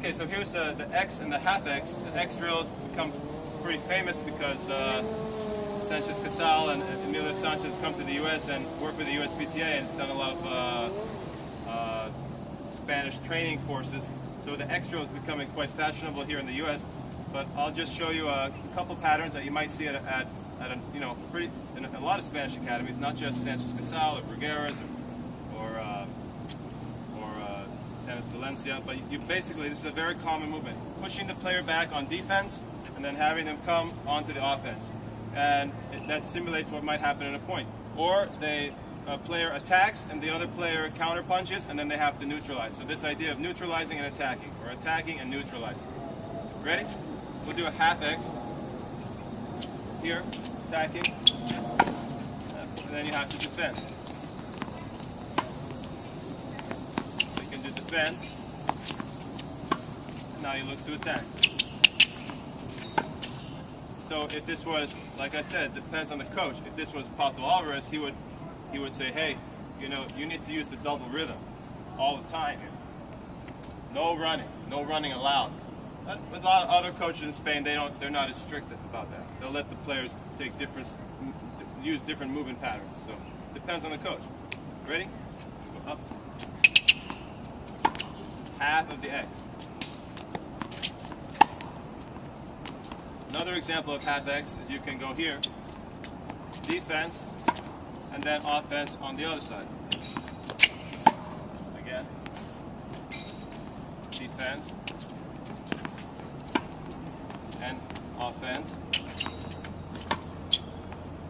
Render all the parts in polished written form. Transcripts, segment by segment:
Okay, so here's the X and the half X. The X drill has become pretty famous because Sanchez Casal and Emilio Sanchez come to the U.S. and work with the USPTA and done a lot of Spanish training courses. So the X drill is becoming quite fashionable here in the U.S. But I'll just show you a couple patterns that you might see in a lot of Spanish academies, not just Sanchez Casal or Brugueras or Tennis Valencia, but you basically, this is a very common movement. Pushing the player back on defense and then having them come onto the offense. And that simulates what might happen in a point. Or a player attacks and the other player counter punches and then they have to neutralize. So this idea of neutralizing and attacking, or attacking and neutralizing. Ready? We'll do a half X. Here, attacking. And then you have to defend. Defend, and now you look to attack. So if this was, like I said, depends on the coach. If this was Pato Alvarez, he would say, hey, you need to use the double rhythm all the time here. No running allowed. But a lot of other coaches in Spain, they're not as strict about that. They'll let the players use different movement patterns. So it depends on the coach. Ready? Go up. Half of the X. Another example of half X is you can go here, defense, and then offense on the other side. Again, defense, and offense.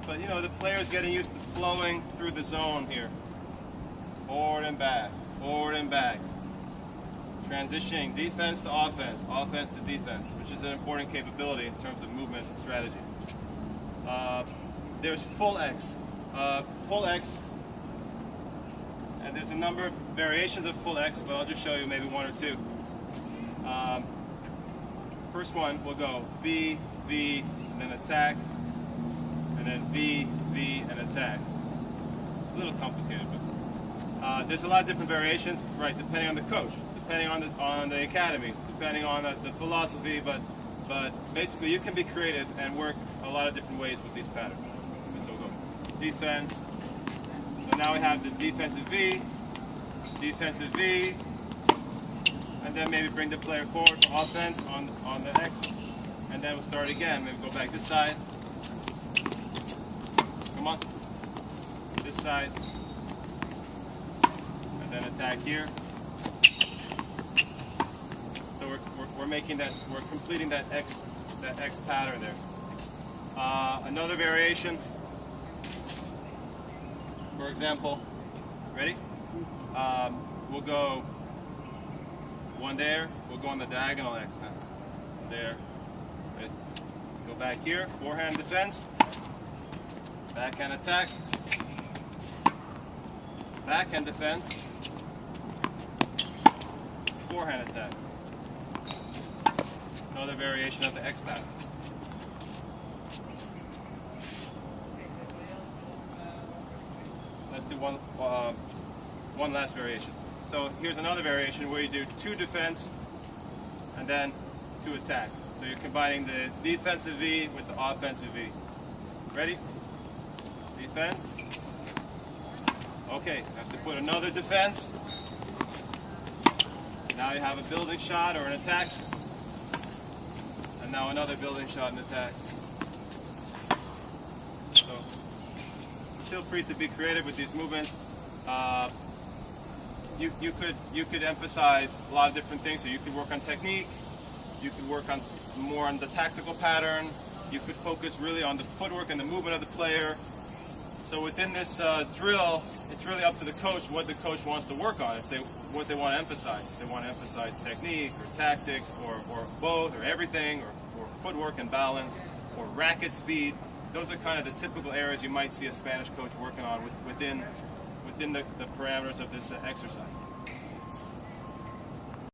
But the player's getting used to flowing through the zone here. Forward and back, forward and back. Transitioning defense to offense, offense to defense, which is an important capability in terms of movements and strategy. There's full X. Full X, and there's a number of variations of full X, but I'll just show you maybe one or two. First one, we'll go V, V, and then attack, and then V, V, and attack. It's a little complicated, but there's a lot of different variations, right, depending on the coach. Depending on the academy, depending on the philosophy, but basically you can be creative and work a lot of different ways with these patterns. So we'll go defense. So now we have the defensive V, and then maybe bring the player forward for offense on the X, and then we'll start again. Maybe go back this side. Come on, this side, and then attack here. We're completing that X pattern there. Another variation, for example, ready? We'll go one there, we'll go on the diagonal X now. There. Right. Go back here, forehand defense, backhand attack, backhand defense, forehand attack. Another variation of the X pattern. Let's do one last variation. So here's another variation where you do two defense and then two attack. So you're combining the defensive V with the offensive V. Ready? Defense. Okay, have to put another defense. Now you have a building shot or an attack. And now another building shot and attack. So feel free to be creative with these movements. You could emphasize a lot of different things. So you could work on technique. You could work on more on the tactical pattern. You could focus really on the footwork and the movement of the player. So within this drill, it's really up to the coach what the coach wants to work on. What they want to emphasize. If they want to emphasize technique or tactics or both or everything or footwork and balance or racket speed. Those are kind of the typical areas you might see a Spanish coach working on within the parameters of this exercise.